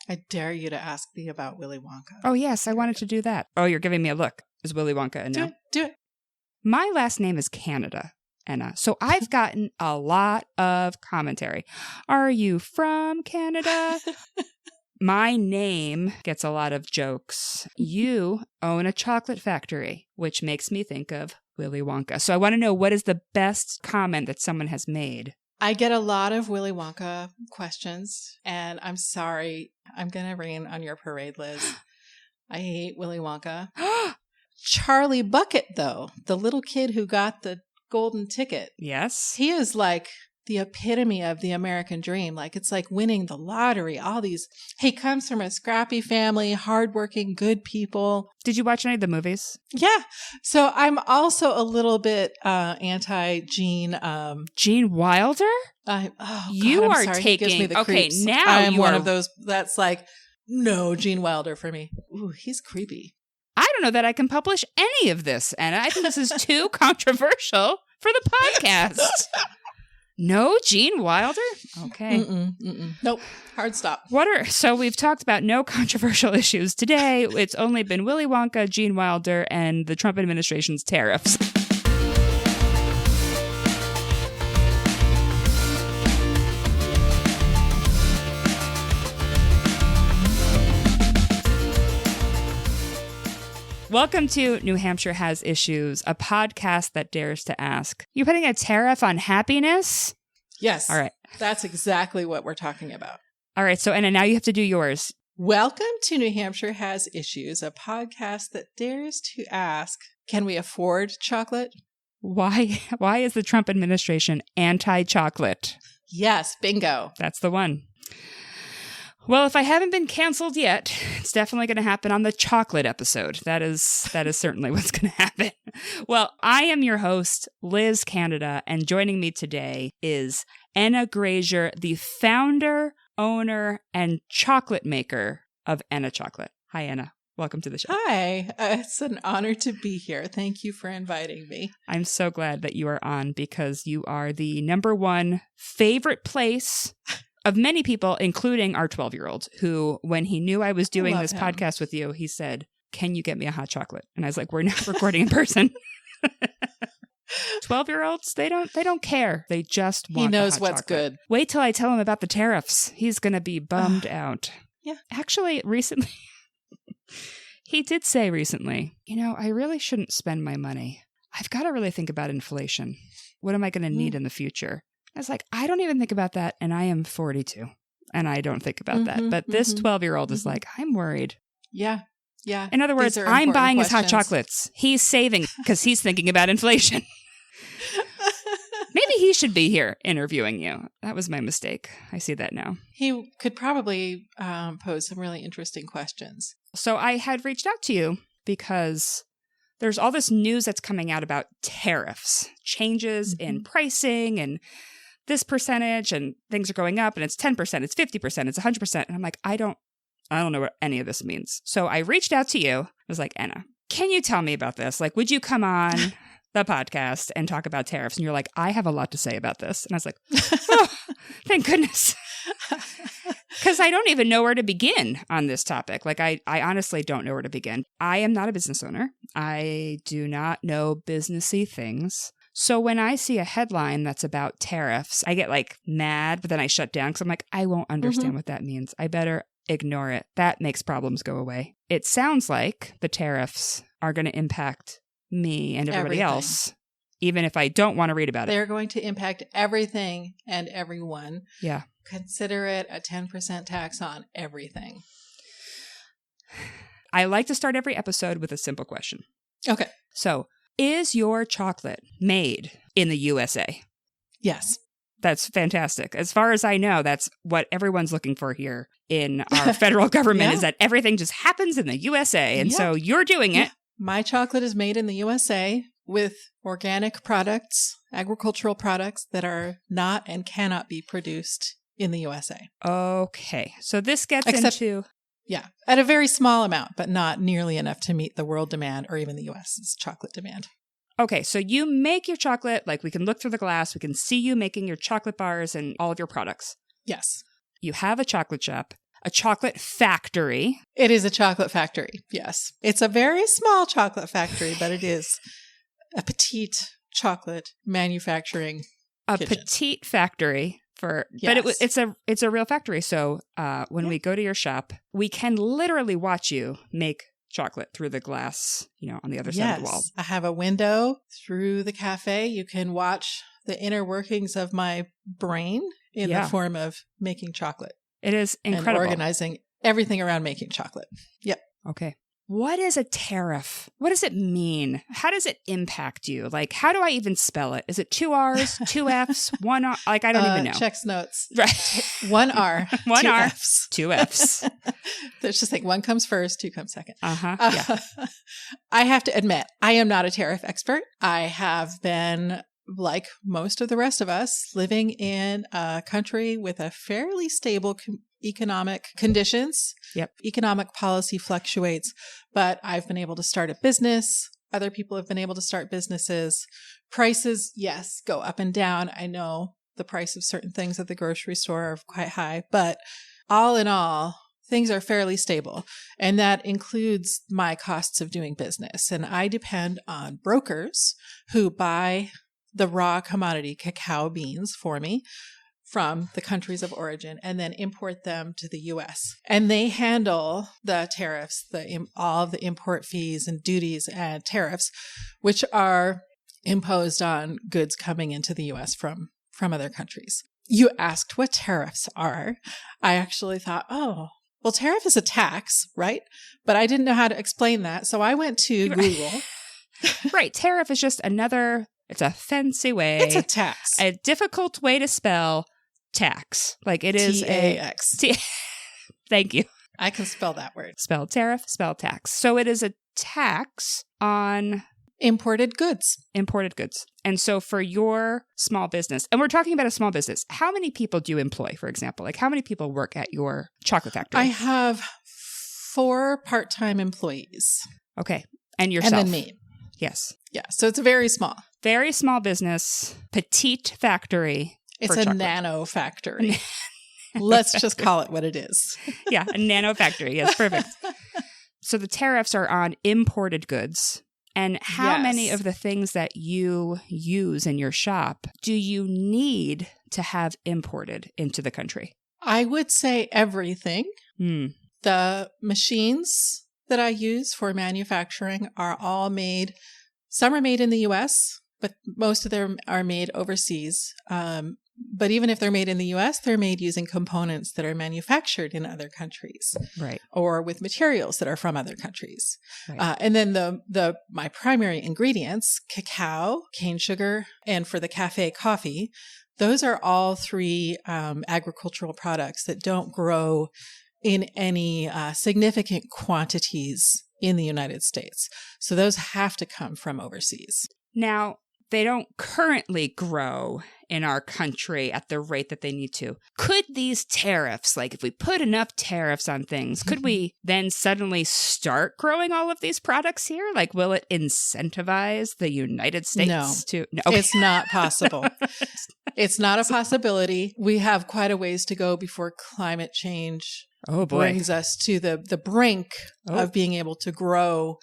I dare you to ask me about Willy Wonka. Oh, yes, I wanted to do that. Oh, you're giving me a look. Is Willy Wonka a no? Do it. My last name is Canada, Enna. So I've gotten a lot of commentary. Are you from Canada? My name gets a lot of jokes. You own a chocolate factory, which makes me think of Willy Wonka. So I want to know, what is the best comment that someone has made? I get a lot of Willy Wonka questions, and I'm sorry. I'm going to rain on your parade, Liz. I hate Willy Wonka. Charlie Bucket, though, the little kid who got the golden ticket. Yes. He is like the epitome of the American dream. Like, it's like winning the lottery. He comes from a scrappy family, hardworking, good people. Did you watch any of the movies? Yeah. So I'm also a little bit anti-Gene. Gene Wilder? You are sorry. taking... He gives me the okay, creeps. now I'm one of those that's like, no, Gene Wilder for me. Ooh, he's creepy. I don't know that I can publish any of this, and I think this is too controversial for the podcast. No Gene Wilder? Okay. Nope. Hard stop. So we've talked about no controversial issues today. It's only been Willy Wonka, Gene Wilder, and the Trump administration's tariffs. Welcome to New Hampshire Has Issues, a podcast that dares to ask, you putting a tariff on happiness? Yes. All right. That's exactly what we're talking about. All right. So, Enna, now you have to do yours. Welcome to New Hampshire Has Issues, a podcast that dares to ask, can we afford chocolate? Why is the Trump administration anti-chocolate? Yes. Bingo. That's the one. Well, if I haven't been canceled yet, it's definitely going to happen on the chocolate episode. That is certainly what's going to happen. Well, I am your host, Liz Canada, and joining me today is Enna Grazier, the founder, owner, and chocolate maker of Enna Chocolate. Hi, Enna. Welcome to the show. Hi. It's an honor to be here. Thank you for inviting me. I'm so glad that you are on because you are the number one favorite place of many people, including our 12-year-old, who, when he knew I was doing this podcast with you, he said, can you get me a hot chocolate? And I was like, we're not recording in person. 12-year-olds, they don't care. They just want He knows a hot what's chocolate. good. Wait till I tell him about the tariffs. He's going to be bummed out. Yeah. Actually, recently, he did say recently, I really shouldn't spend my money. I've got to really think about inflation. What am I going to need in the future? I was like, I don't even think about that, and I am 42, and I don't think about that. But this 12-year-old is like, I'm worried. Yeah, yeah. In other words, I'm buying his hot chocolates. He's saving because he's thinking about inflation. Maybe he should be here interviewing you. That was my mistake. I see that now. He could probably pose some really interesting questions. So I had reached out to you because there's all this news that's coming out about tariffs, changes in pricing and this percentage, and things are going up, and it's 10%, it's 50%, it's 100%. And I'm like, I don't know what any of this means. So I reached out to you. I was like, Enna, can you tell me about this? Like, would you come on the podcast and talk about tariffs? And you're like, I have a lot to say about this. And I was like, oh, thank goodness. Because I don't even know where to begin on this topic. Like, I honestly don't know where to begin. I am not a business owner. I do not know businessy things. So when I see a headline that's about tariffs, I get like mad, but then I shut down because I'm like, I won't understand what that means. I better ignore it. That makes problems go away. It sounds like the tariffs are going to impact me and everybody else, even if I don't want to read about it. They're going to impact everything and everyone. Yeah. Consider it a 10% tax on everything. I like to start every episode with a simple question. Okay. So, is your chocolate made in the USA? Yes. That's fantastic. As far as I know, that's what everyone's looking for here in our federal government is that everything just happens in the USA. And so you're doing it. My chocolate is made in the USA with organic products, agricultural products that are not and cannot be produced in the USA. Okay. So this gets into... Yeah, at a very small amount, but not nearly enough to meet the world demand or even the U.S.'s chocolate demand. Okay, so you make your chocolate, like we can look through the glass, we can see you making your chocolate bars and all of your products. Yes. You have a chocolate shop. a chocolate factory. It is a chocolate factory, yes. It's a very small chocolate factory, but it is a petite chocolate manufacturing kitchen. Petite factory but it's a real factory. So when we go to your shop, we can literally watch you make chocolate through the glass, on the other side of the wall. I have a window through the cafe. You can watch the inner workings of my brain in the form of making chocolate. It is incredible. And organizing everything around making chocolate. Yep. Okay. What is a tariff? What does it mean? How does it impact you? Like, how do I even spell it? Is it 2 R's, 2 F's, 1 R? Like, I don't even know. Checks notes. Right. 1 R, 1 2 R, F's. 2 F's. There's just like 1 comes first, 2 comes second. Yeah. I have to admit, I am not a tariff expert. I have been, like most of the rest of us, living in a country with a fairly stable economic conditions. Yep. Economic policy fluctuates, but I've been able to start a business. Other people have been able to start businesses. Prices, yes, go up and down. I know the price of certain things at the grocery store are quite high, but all in all, things are fairly stable. And that includes my costs of doing business. And I depend on brokers who buy the raw commodity cacao beans for me from the countries of origin and then import them to the U.S. And they handle the tariffs, all of the import fees and duties and tariffs, which are imposed on goods coming into the U.S. from other countries. You asked what tariffs are. I actually thought, well, tariff is a tax, right? But I didn't know how to explain that. So I went to Google. Right. Tariff is just it's a fancy way. It's a tax. A difficult way to spell tax. Like it is T-A-X. Thank you. I can spell that word. Spell tariff, spell tax. So it is a tax on imported goods. And so for your small business, and we're talking about a small business, how many people do you employ, for example? Like how many people work at your chocolate factory? I have 4 part-time employees. Okay. And yourself. And then me. Yes. Yeah. So it's very small business, petite factory. It's a nano factory. Let's just call it what it is. Yeah, a nano factory. Yes, perfect. So the tariffs are on imported goods. And how many of the things that you use in your shop do you need to have imported into the country? I would say everything. The machines that I use for manufacturing are all made. Some are made in the U.S., but most of them are made overseas. But even if they're made in the U.S., they're made using components that are manufactured in other countries, right? Or with materials that are from other countries. Right. And then my primary ingredients, cacao, cane sugar, and for the cafe coffee, those are all 3 agricultural products that don't grow in any significant quantities in the United States. So those have to come from overseas. Now, they don't currently grow in our country at the rate that they need to. Could these tariffs, like if we put enough tariffs on things, could we then suddenly start growing all of these products here? Like, will it incentivize the United States to? No, okay. It's not possible. It's not a possibility. We have quite a ways to go before climate change brings us to the brink of being able to grow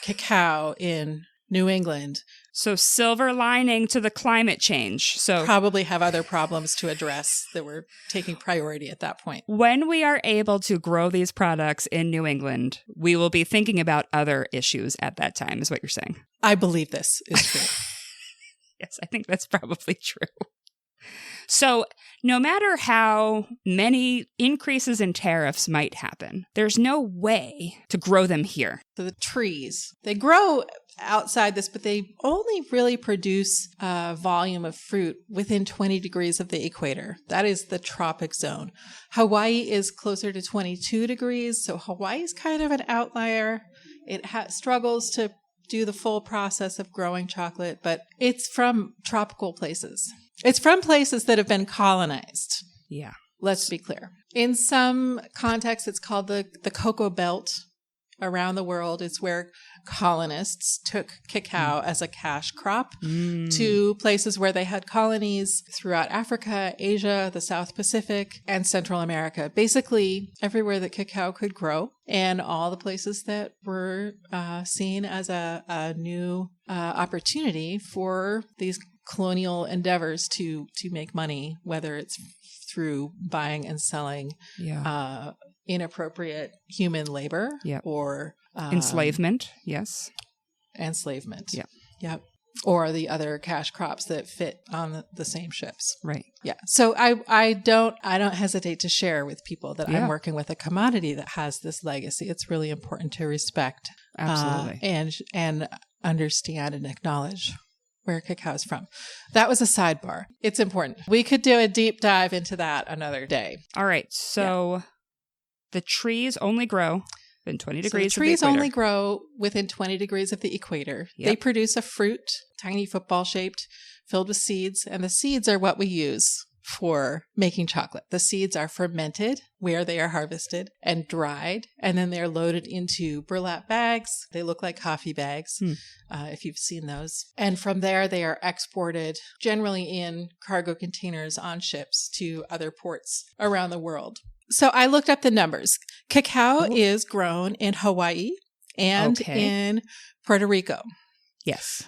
cacao in New England. So silver lining to the climate change. So probably have other problems to address that were taking priority at that point. When we are able to grow these products in New England, we will be thinking about other issues at that time, is what you're saying. I believe this is true. Yes, I think that's probably true. So no matter how many increases in tariffs might happen, there's no way to grow them here. So the trees, they grow outside this, but they only really produce a volume of fruit within 20 degrees of the equator. That is the tropic zone. Hawaii is closer to 22 degrees, so Hawaii is kind of an outlier. It struggles to do the full process of growing chocolate, but it's from tropical places. It's from places that have been colonized. Yeah. Let's be clear. In some contexts, it's called the Cocoa Belt around the world. It's where colonists took cacao as a cash crop to places where they had colonies throughout Africa, Asia, the South Pacific, and Central America. Basically, everywhere that cacao could grow, and all the places that were seen as a new opportunity for these colonial endeavors to make money, whether it's through buying and selling inappropriate human labor or enslavement. Yes. Enslavement. Yeah. Yep. Or the other cash crops that fit on the same ships. Right. Yeah. So I don't hesitate to share with people that I'm working with a commodity that has this legacy. It's really important to respect absolutely and understand and acknowledge where cacao is from. That was a sidebar. It's important. We could do a deep dive into that another day. All right. So the trees only grow within 20 degrees so the trees of the equator. only grow within 20 degrees of the equator. Yep. They produce a fruit, tiny football shaped, filled with seeds, and the seeds are what we use for making chocolate. The seeds are fermented where they are harvested and dried, and then they're loaded into burlap bags. They look like coffee bags, if you've seen those. And from there, they are exported generally in cargo containers on ships to other ports around the world. So I looked up the numbers. Cacao is grown in Hawaii and in Puerto Rico. Yes.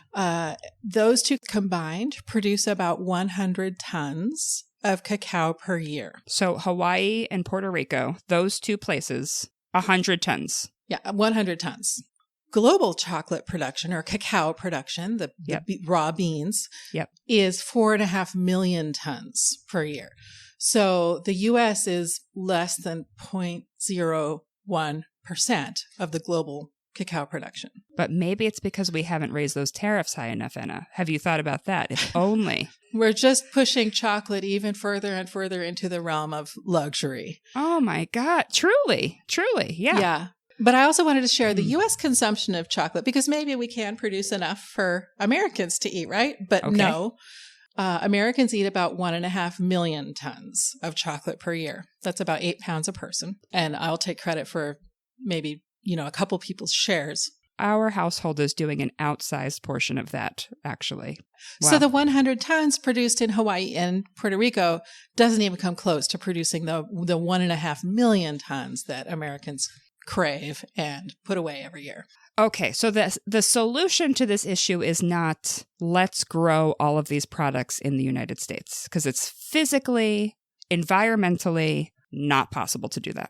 Those two combined produce about 100 tons of cacao per year. So Hawaii and Puerto Rico, those two places, 100 tons. Yeah, 100 tons. Global chocolate production or cacao production, the raw beans, is 4.5 million tons per year. So the U.S. is less than 0.01% of the global cacao production. But maybe it's because we haven't raised those tariffs high enough, Enna. Have you thought about that? If only. We're just pushing chocolate even further and further into the realm of luxury. Oh my God. Truly. Yeah. Yeah. But I also wanted to share the U.S. consumption of chocolate because maybe we can produce enough for Americans to eat, right? But no. Americans eat about 1.5 million tons of chocolate per year. That's about 8 pounds a person. And I'll take credit for maybe, a couple people's shares. Our household is doing an outsized portion of that, actually. Wow. So the 100 tons produced in Hawaii and Puerto Rico doesn't even come close to producing the 1.5 million tons that Americans crave and put away every year. Okay, so the solution to this issue is not let's grow all of these products in the United States, because it's physically, environmentally not possible to do that.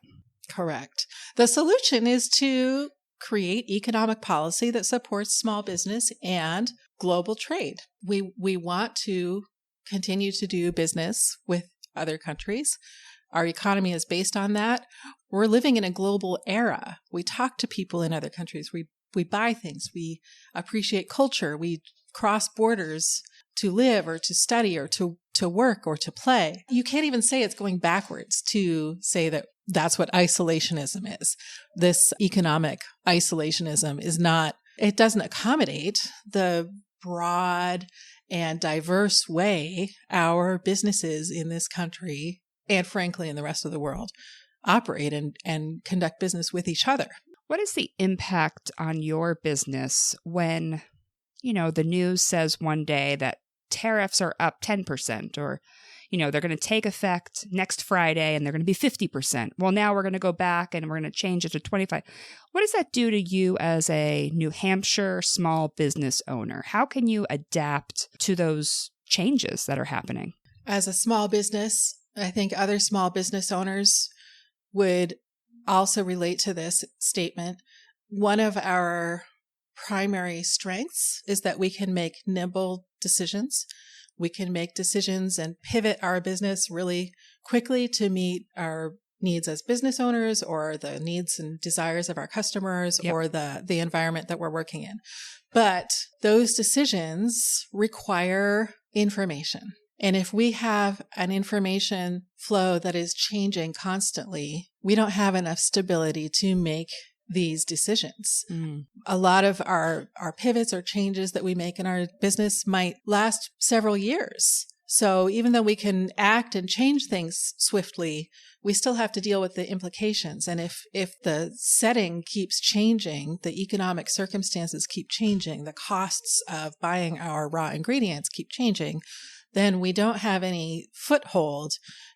Correct. The solution is to create economic policy that supports small business and global trade. We want to continue to do business with other countries. Our economy is based on that. We're living in a global era. We talk to people in other countries. We buy things. We appreciate culture. We cross borders to live or to study or to work or to play. You can't even say it's going backwards to say that that's what isolationism is. This economic isolationism is not, it doesn't accommodate the broad and diverse way our businesses in this country and frankly in the rest of the world operate and conduct business with each other. What is the impact on your business when, the news says one day that tariffs are up 10% or, they're going to take effect next Friday and they're going to be 50%. Well, now we're going to go back and we're going to change it to 25%. What does that do to you as a New Hampshire small business owner? How can you adapt to those changes that are happening? As a small business, I think other small business owners would also relate to this statement. One of our primary strengths is that we can make nimble decisions. We can make decisions and pivot our business really quickly to meet our needs as business owners or the needs and desires of our customers or the environment that we're working in. But those decisions require information. And if we have an information flow that is changing constantly, we don't have enough stability to make these decisions. A lot of our pivots or changes that we make in our business might last several years. So even though we can act and change things swiftly, we still have to deal with the implications. And if the setting keeps changing, the economic circumstances keep changing, the costs of buying our raw ingredients keep changing, then we don't have any foothold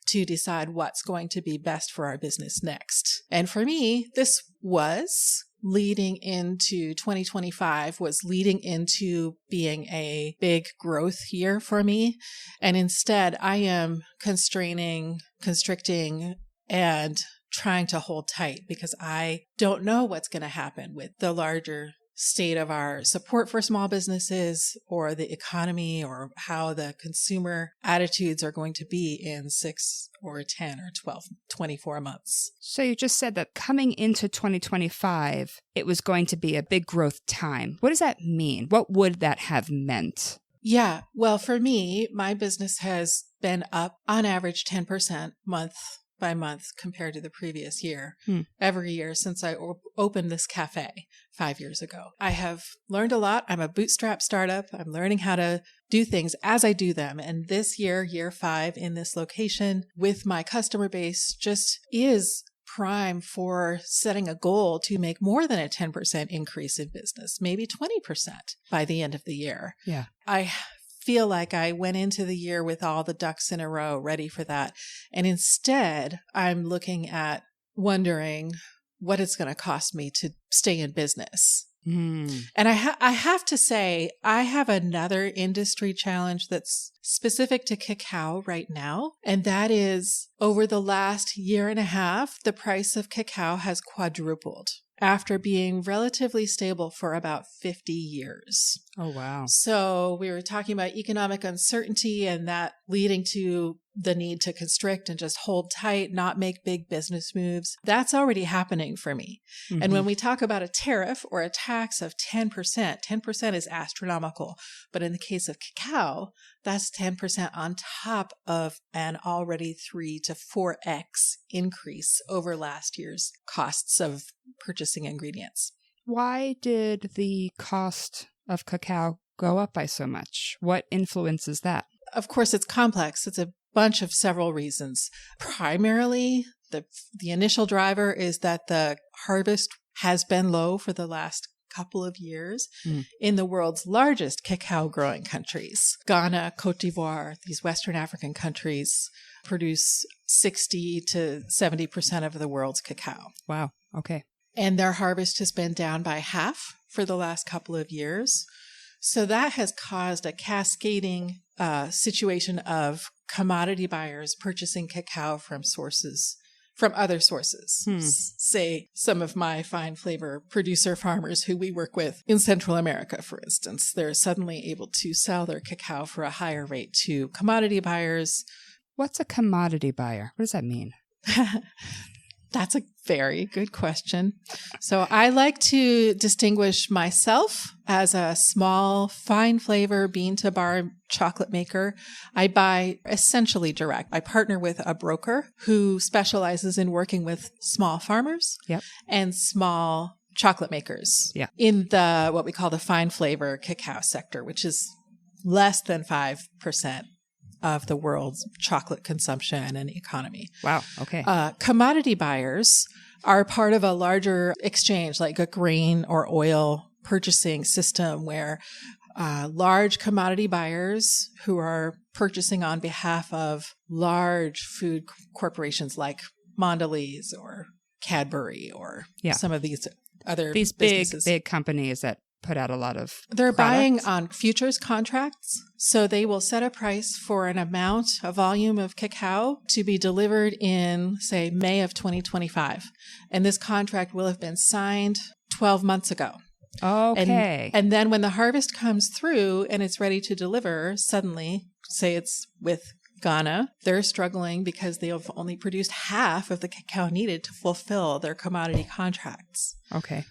to decide what's going to be best for our business next. And for me, this was leading into 2025 was leading into being a big growth year for me. And instead, I am constraining, constricting, and trying to hold tight because I don't know what's going to happen with the larger state of our support for small businesses or the economy or how the consumer attitudes are going to be in 6 or 10 or 12, 24 months. So you just said that coming into 2025, it was going to be a big growth time. What does that mean? What would that have meant? Yeah. Well, for me, my business has been up on average 10% month by month compared to the previous year, every year since I opened this cafe 5 years ago. I have learned a lot. I'm a bootstrap startup. I'm learning how to do things as I do them. And this year, year 5 in this location with my customer base just is prime for setting a goal to make more than a 10% increase in business, maybe 20% by the end of the year. Yeah. I feel like I went into the year with all the ducks in a row ready for that. And instead, I'm looking at wondering what it's going to cost me to stay in business. And I have to say, I have another industry challenge that's specific to cacao right now. And that is over the last year and a half, the price of cacao has quadrupled after being relatively stable for about 50 years. Oh, wow. So we were talking about economic uncertainty and that leading to the need to constrict and just hold tight, not make big business moves. That's already happening for me. And when we talk about a tariff or a tax of 10%, 10% is astronomical. But in the case of cacao, that's 10% on top of an already 3 to 4x increase over last year's costs of purchasing ingredients. Why did the cost of cacao go up by so much? What influences that? Of course, it's complex. It's a bunch of several reasons. Primarily, the initial driver is that the harvest has been low for the last couple of years in the world's largest cacao growing countries. Ghana, Cote d'Ivoire, these Western African countries produce 60 to 70% of the world's cacao. Wow. Okay. And their harvest has been down by half for the last couple of years. So that has caused a cascading situation of commodity buyers purchasing cacao from other sources. Say some of my fine flavor producer farmers who we work with in Central America, for instance, they're suddenly able to sell their cacao for a higher rate to commodity buyers. What's a commodity buyer? What does that mean? That's a very good question. So I like to distinguish myself as a small, fine flavor bean to bar chocolate maker. I buy essentially direct. I partner with a broker who specializes in working with small farmers and small chocolate makers in the what we call the fine flavor cacao sector, which is less than 5% of the world's chocolate consumption and economy. Wow. Okay. Commodity buyers are part of a larger exchange, like a grain or oil purchasing system where large commodity buyers who are purchasing on behalf of large food corporations like Mondelez or Cadbury or some of these other businesses. big companies that put out a lot of They're products. buying on futures contracts. So they will set a price for an amount, a volume of cacao to be delivered in, say, May of 2025. And this contract will have been signed 12 months ago. Okay. And then when the harvest comes through and it's ready to deliver, suddenly, say it's with Ghana, they're struggling because they have only produced half of the cacao needed to fulfill their commodity contracts. Okay.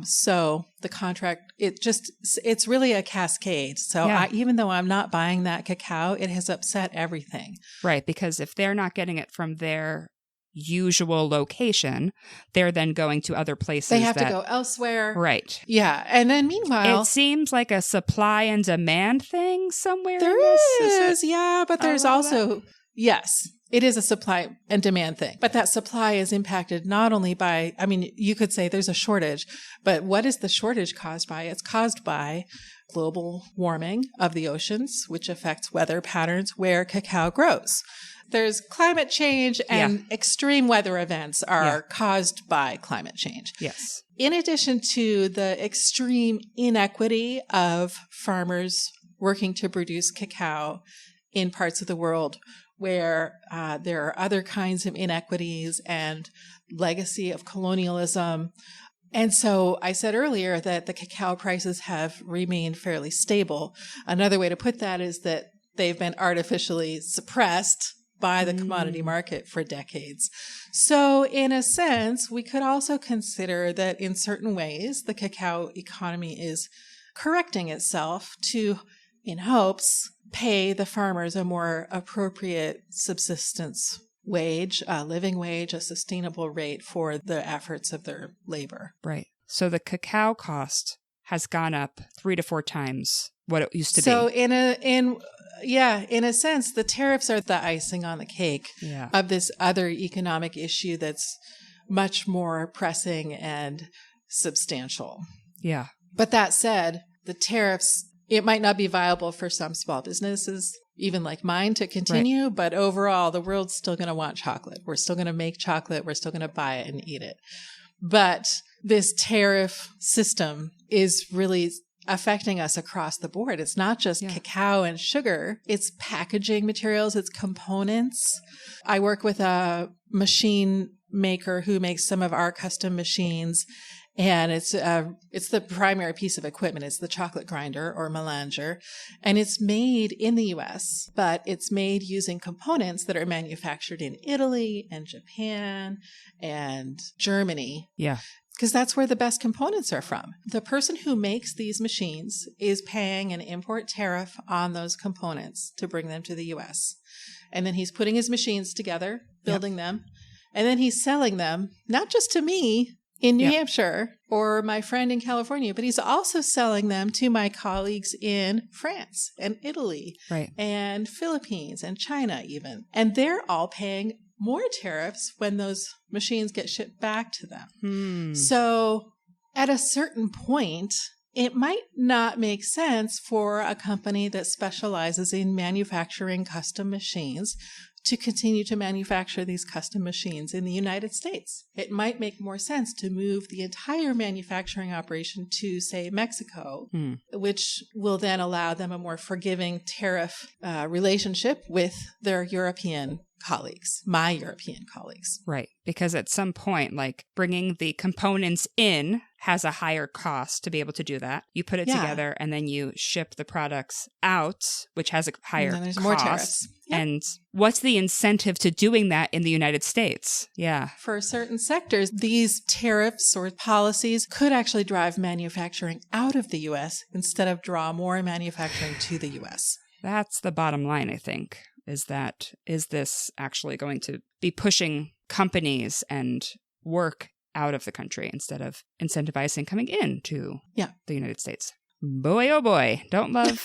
So the contract, it's really a cascade. So even though I'm not buying that cacao, it has upset everything. Right. Because if they're not getting it from their usual location, they're then going to other places. They have to go elsewhere. Right. Yeah. And then meanwhile, it seems like a supply and demand thing somewhere. There is. Yeah. But there's also, yes, it is a supply and demand thing. But that supply is impacted not only by, I mean, you could say there's a shortage, but what is the shortage caused by? It's caused by global warming of the oceans, which affects weather patterns where cacao grows. There's climate change and extreme weather events are caused by climate change. Yes. In addition to the extreme inequity of farmers working to produce cacao in parts of the world where there are other kinds of inequities and legacy of colonialism. And so I said earlier that the cacao prices have remained fairly stable. Another way to put that is that they've been artificially suppressed by the commodity market for decades. So in a sense, we could also consider that in certain ways, the cacao economy is correcting itself to, in hopes, pay the farmers a more appropriate subsistence wage, a living wage, a sustainable rate for the efforts of their labor. Right. So the cacao cost has gone up 3 to 4 times what it used to be. So in a sense, the tariffs are the icing on the cake of this other economic issue that's much more pressing and substantial. Yeah. But that said, the tariffs, it might not be viable for some small businesses, even like mine, to continue, but overall, the world's still going to want chocolate. We're still going to make chocolate. We're still going to buy it and eat it. But this tariff system is really affecting us across the board. It's not just cacao and sugar. It's packaging materials. It's components. I work with a machine maker who makes some of our custom machines. And it's the primary piece of equipment. It's the chocolate grinder or melanger. And it's made in the U.S., but it's made using components that are manufactured in Italy and Japan and Germany. Yeah. Because that's where the best components are from. The person who makes these machines is paying an import tariff on those components to bring them to the U.S. And then he's putting his machines together, building them, and then he's selling them, not just to me in New Hampshire or my friend in California, but he's also selling them to my colleagues in France and Italy and Philippines and China even. And they're all paying more tariffs when those machines get shipped back to them. So at a certain point, it might not make sense for a company that specializes in manufacturing custom machines to continue to manufacture these custom machines in the United States. It might make more sense to move the entire manufacturing operation to, say, Mexico, which will then allow them a more forgiving tariff relationship with their European colleagues, my European colleagues. Right. Because at some point, like bringing the components in has a higher cost to be able to do that. You put it together and then you ship the products out, which has a higher and then there's cost. More tariffs. And what's the incentive to doing that in the United States? Yeah. For certain sectors, these tariffs or policies could actually drive manufacturing out of the U.S. instead of draw more manufacturing to the U.S. That's the bottom line, I think. Is this actually going to be pushing companies and work out of the country instead of incentivizing coming into the United States? Boy, oh boy, don't love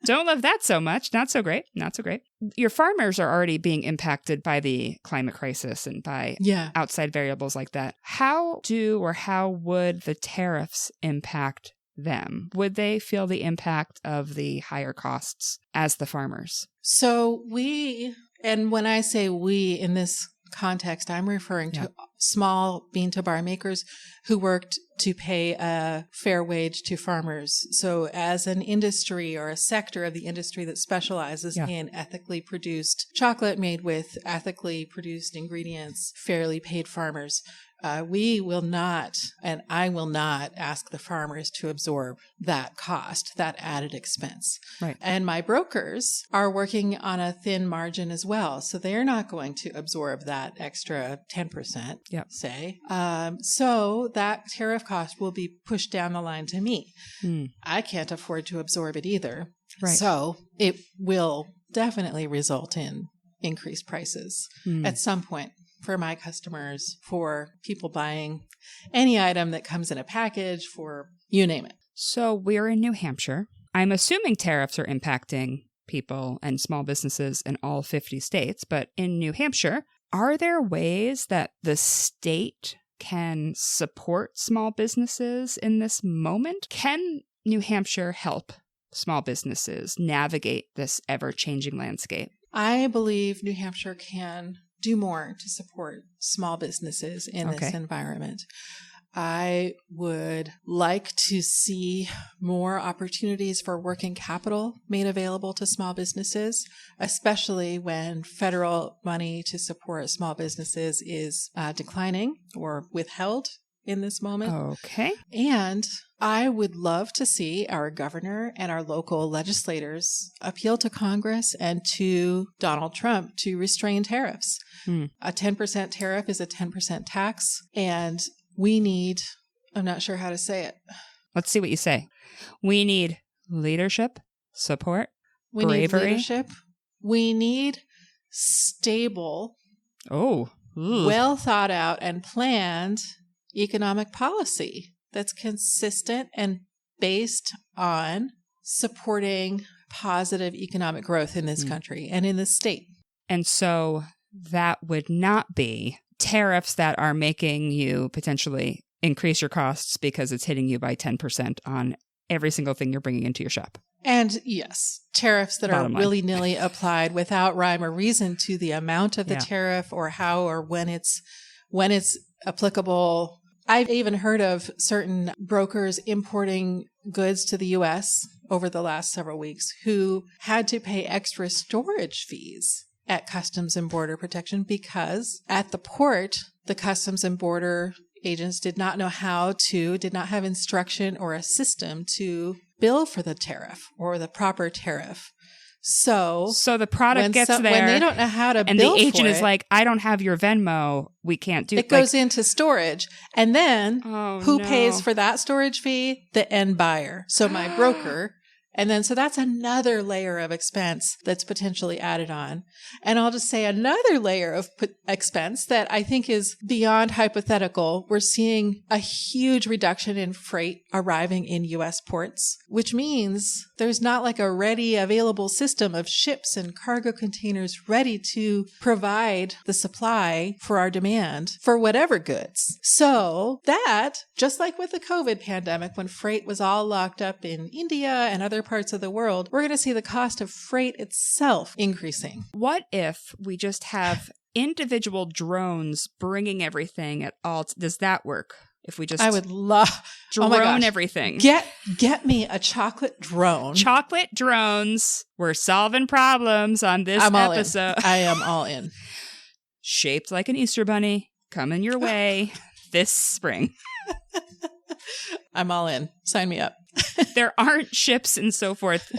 that so much. Not so great. Your farmers are already being impacted by the climate crisis and by outside variables like that. How would the tariffs impact them? Would they feel the impact of the higher costs as the farmers? So and when I say we in this context, I'm referring to small bean to bar makers who worked to pay a fair wage to farmers. So as an industry or a sector of the industry that specializes in ethically produced chocolate made with ethically produced ingredients, fairly paid farmers, we will not, and I will not ask the farmers to absorb that cost, that added expense. Right. And my brokers are working on a thin margin as well. So they're not going to absorb that extra 10%, say. So that tariff cost will be pushed down the line to me. I can't afford to absorb it either. Right. So it will definitely result in increased prices at some point. for my customers, for people buying any item that comes in a package, for you name it. So we're in New Hampshire. I'm assuming tariffs are impacting people and small businesses in all 50 states, but in New Hampshire, are there ways that the state can support small businesses in this moment? Can New Hampshire help small businesses navigate this ever-changing landscape? I believe New Hampshire can do more to support small businesses in this environment. I would like to see more opportunities for working capital made available to small businesses, especially when federal money to support small businesses is declining or withheld in this moment. Okay. And I would love to see our governor and our local legislators appeal to Congress and to Donald Trump to restrain tariffs. A 10% tariff is a 10% tax, and we need, I'm not sure how to say it. Let's see what you say. We need leadership, support, we bravery. Need leadership. We need stable, well thought out and planned economic policy that's consistent and based on supporting positive economic growth in this country and in this state. And so that would not be tariffs that are making you potentially increase your costs because it's hitting you by 10% on every single thing you're bringing into your shop. And yes, tariffs that are willy-nilly applied without rhyme or reason to the amount of the tariff or how or when it's applicable. I've even heard of certain brokers importing goods to the U.S. over the last several weeks who had to pay extra storage fees at Customs and Border Protection because at the port, the Customs and Border agents did not have instruction or a system to bill for the tariff or the proper tariff. So the product gets there when they don't know how to bill for it, and the agent is like, I don't have your Venmo. We can't do it. It goes into storage. And then who pays for that storage fee? The end buyer. So my broker. And then, so that's another layer of expense that's potentially added on. And I'll just say another layer of expense that I think is beyond hypothetical. We're seeing a huge reduction in freight arriving in U.S. ports, which means there's not like a ready available system of ships and cargo containers ready to provide the supply for our demand for whatever goods. So that, just like with the COVID pandemic, when freight was all locked up in India and other parts of the world, we're going to see the cost of freight itself increasing. What if we just have individual drones bringing everything at all? Does that work? If we just I would love drone everything. Get me a chocolate drone. Chocolate drones. We're solving problems on this episode. I am all in. Shaped like an Easter bunny, coming your way this spring. I'm all in. Sign me up. There aren't ships and so forth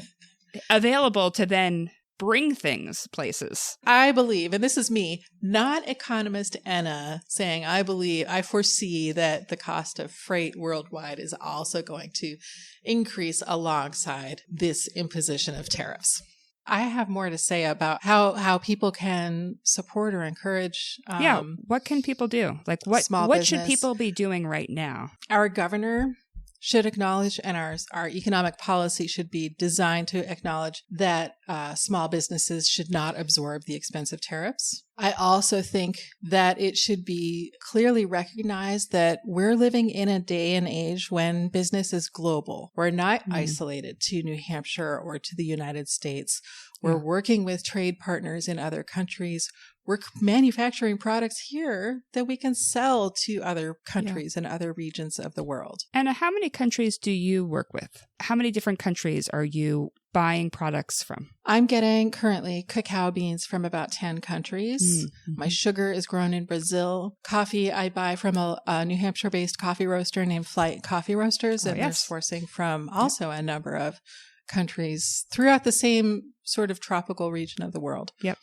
available to then bring things places. I believe, and this is me, not economist Enna, saying I foresee that the cost of freight worldwide is also going to increase alongside this imposition of tariffs. I have more to say about how people can support or encourage. What can people do? Like what should people be doing right now? Our governor should acknowledge, and our economic policy should be designed to acknowledge that small businesses should not absorb the expense of tariffs. I also think that it should be clearly recognized that we're living in a day and age when business is global. We're not isolated to New Hampshire or to the United States. We're working with trade partners in other countries. We're manufacturing products here that we can sell to other countries and other regions of the world. Anna, how many countries do you work with? How many different countries are you buying products from? I'm getting currently cacao beans from about 10 countries. My sugar is grown in Brazil. Coffee I buy from a New Hampshire-based coffee roaster named Flight Coffee Roasters, and they're sourcing from also a number of countries throughout the same sort of tropical region of the world. Yep.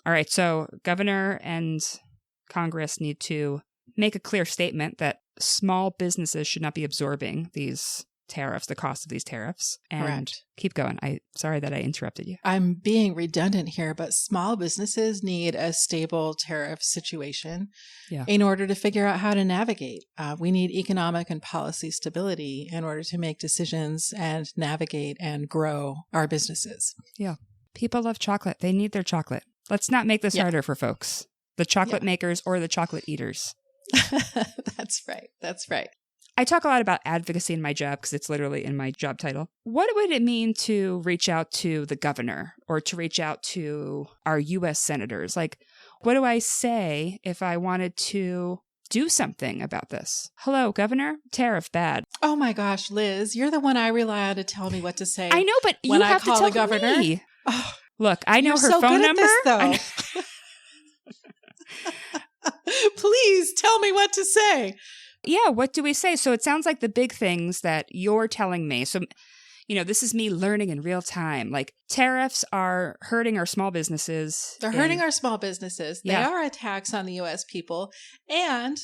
All right, so governor and Congress need to make a clear statement that small businesses should not be absorbing these tariffs, the cost of these tariffs. And Correct. keep going. Sorry that I interrupted you. I'm being redundant here, but small businesses need a stable tariff situation in order to figure out how to navigate. We need economic and policy stability in order to make decisions and navigate and grow our businesses. Yeah. People love chocolate. They need their chocolate. Let's not make this harder for folks. The chocolate makers or the chocolate eaters. That's right. That's right. I talk a lot about advocacy in my job because it's literally in my job title. What would it mean to reach out to the governor or to reach out to our U.S. senators? Like, what do I say if I wanted to do something about this? Hello, governor, tariff bad. Oh my gosh, Liz, you're the one I rely on to tell me what to say. I know, but when you I have call to tell the governor. me. Oh, look, I know her so phone good at number. this, though. Please tell me what to say. Yeah, what do we say? So it sounds like the big things that you're telling me. So, this is me learning in real time. Like, tariffs are hurting our small businesses. They're hurting our small businesses. They Yeah. are a tax on the U.S. people. And,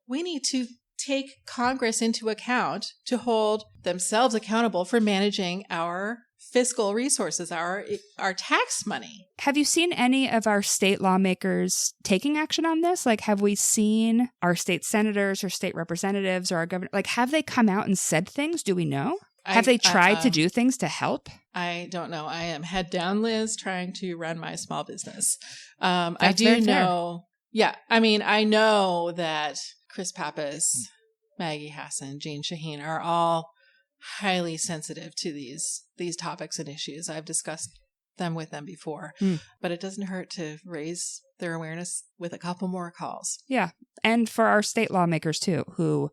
we need to take Congress into account to hold themselves accountable for managing our fiscal resources, our tax money. Have you seen any of our state lawmakers taking action on this? Like, have we seen our state senators or state representatives or our governor? Like, have they come out and said things? Do we know? Have they tried to do things to help? I don't know. I am head down, Liz, trying to run my small business. I That's do very know. Yeah. I mean, I know that Chris Pappas, Maggie Hassan, Jean Shaheen are all highly sensitive to these topics and issues. I've discussed them with them before, but it doesn't hurt to raise their awareness with a couple more calls. Yeah. And for our state lawmakers too, who,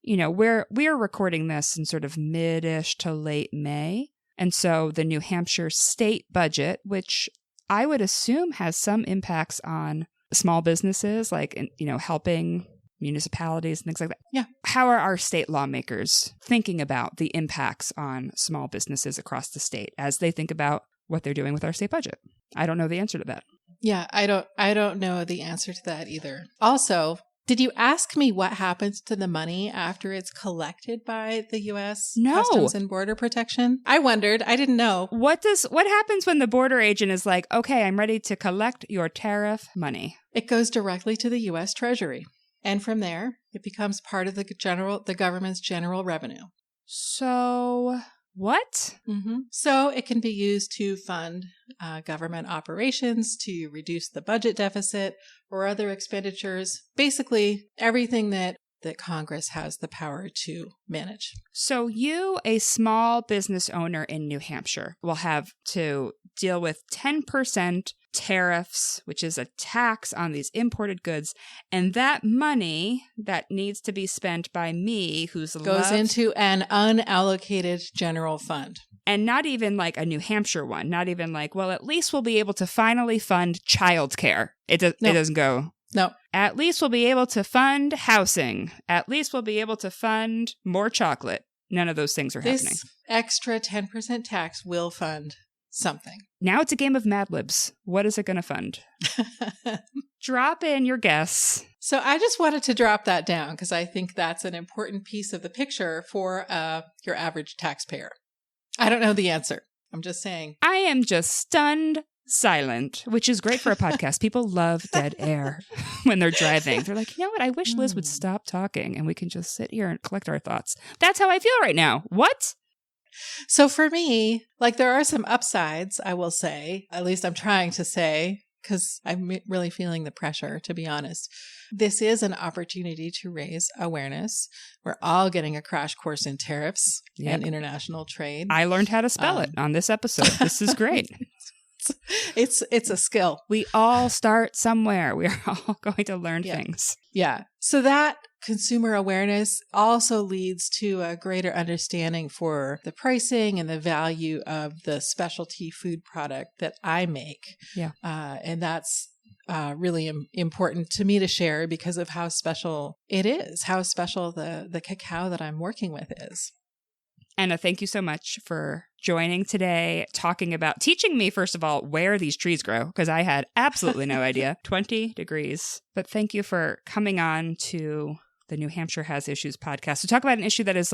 we're recording this in sort of mid-ish to late May. And so the New Hampshire state budget, which I would assume has some impacts on small businesses, like, helping municipalities and things like that. Yeah. How are our state lawmakers thinking about the impacts on small businesses across the state as they think about what they're doing with our state budget? I don't know the answer to that. Yeah, I don't know the answer to that either. Also, did you ask me what happens to the money after it's collected by the U.S. Customs and Border Protection? I wondered. I didn't know. What happens when the border agent is like, okay, I'm ready to collect your tariff money? It goes directly to the U.S. Treasury. And from there, it becomes part of the government's general revenue. So what? Mm-hmm. So it can be used to fund government operations, to reduce the budget deficit or other expenditures. Basically, everything that Congress has the power to manage. So you, a small business owner in New Hampshire, will have to deal with 10% tariffs, which is a tax on these imported goods. And that money that needs to be spent by me, goes into an unallocated general fund. And not even like a New Hampshire one, not even like, well, at least we'll be able to finally fund childcare. It doesn't go. No. At least we'll be able to fund housing. At least we'll be able to fund more chocolate. None of those things are happening. This extra 10% tax will fund something. Now it's a game of Mad Libs. What is it going to fund? Drop in your guess. So I just wanted to drop that down because I think that's an important piece of the picture for your average taxpayer. I don't know the answer. I'm just saying. I am just stunned silent, which is great for a podcast. People love dead air when they're driving. They're like, you know what? I wish Liz would stop talking and we can just sit here and collect our thoughts. That's how I feel right now. What? So for me, there are some upsides, I will say, at least I'm trying to say, because I'm really feeling the pressure, to be honest. This is an opportunity to raise awareness. We're all getting a crash course in tariffs and international trade. I learned how to spell it on this episode. This is great. It's a skill. We all start somewhere. We are all going to learn things. Yeah. So that consumer awareness also leads to a greater understanding for the pricing and the value of the specialty food product that I make. Yeah. And that's really important to me to share because of how special it is, how special the cacao that I'm working with is. Enna, thank you so much for joining today, teaching me, first of all, where these trees grow, because I had absolutely no idea. 20 degrees. But thank you for coming on to the New Hampshire Has Issues podcast to talk about an issue that is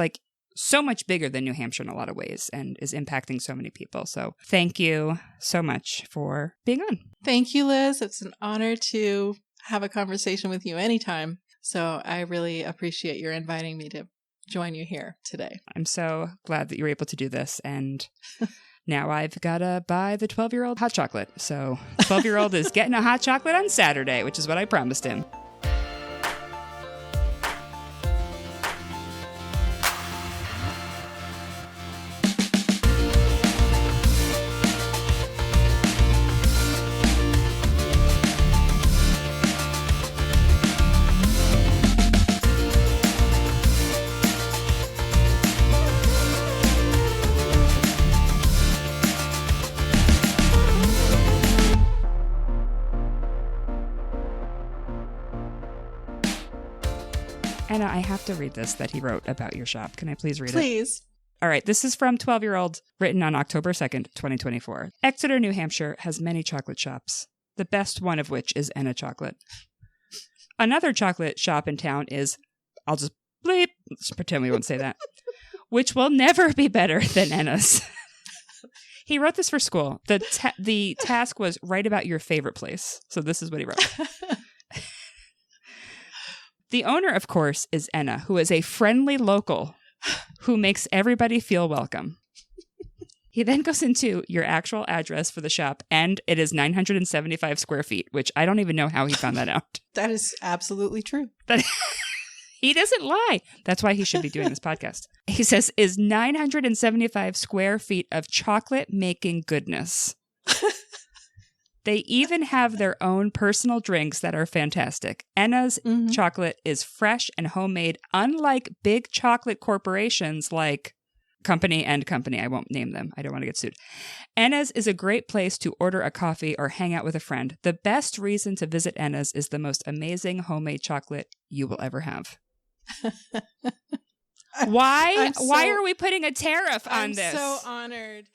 so much bigger than New Hampshire in a lot of ways and is impacting so many people. So thank you so much for being on. Thank you, Liz. It's an honor to have a conversation with you anytime. So I really appreciate your inviting me to join you here today. I'm so glad that you were able to do this. And now I've got to buy the 12-year-old hot chocolate. So 12-year-old is getting a hot chocolate on Saturday, which is what I promised him. Enna, I have to read this that he wrote about your shop. Can I please read it? Please. All right. This is from 12-year-old, written on October 2nd, 2024. Exeter, New Hampshire has many chocolate shops, the best one of which is Enna Chocolate. Another chocolate shop in town is, I'll just bleep, let's pretend we won't say that, which will never be better than Enna's. He wrote this for school. The task was write about your favorite place. So this is what he wrote. The owner, of course, is Enna, who is a friendly local who makes everybody feel welcome. He then goes into your actual address for the shop, and it is 975 square feet, which I don't even know how he found that out. That is absolutely true. He doesn't lie. That's why he should be doing this podcast. He says, is 975 square feet of chocolate-making goodness. They even have their own personal drinks that are fantastic. Enna's chocolate is fresh and homemade, unlike big chocolate corporations like Company and Company. I won't name them. I don't want to get sued. Enna's is a great place to order a coffee or hang out with a friend. The best reason to visit Enna's is the most amazing homemade chocolate you will ever have. Why are we putting a tariff on this? I'm so honored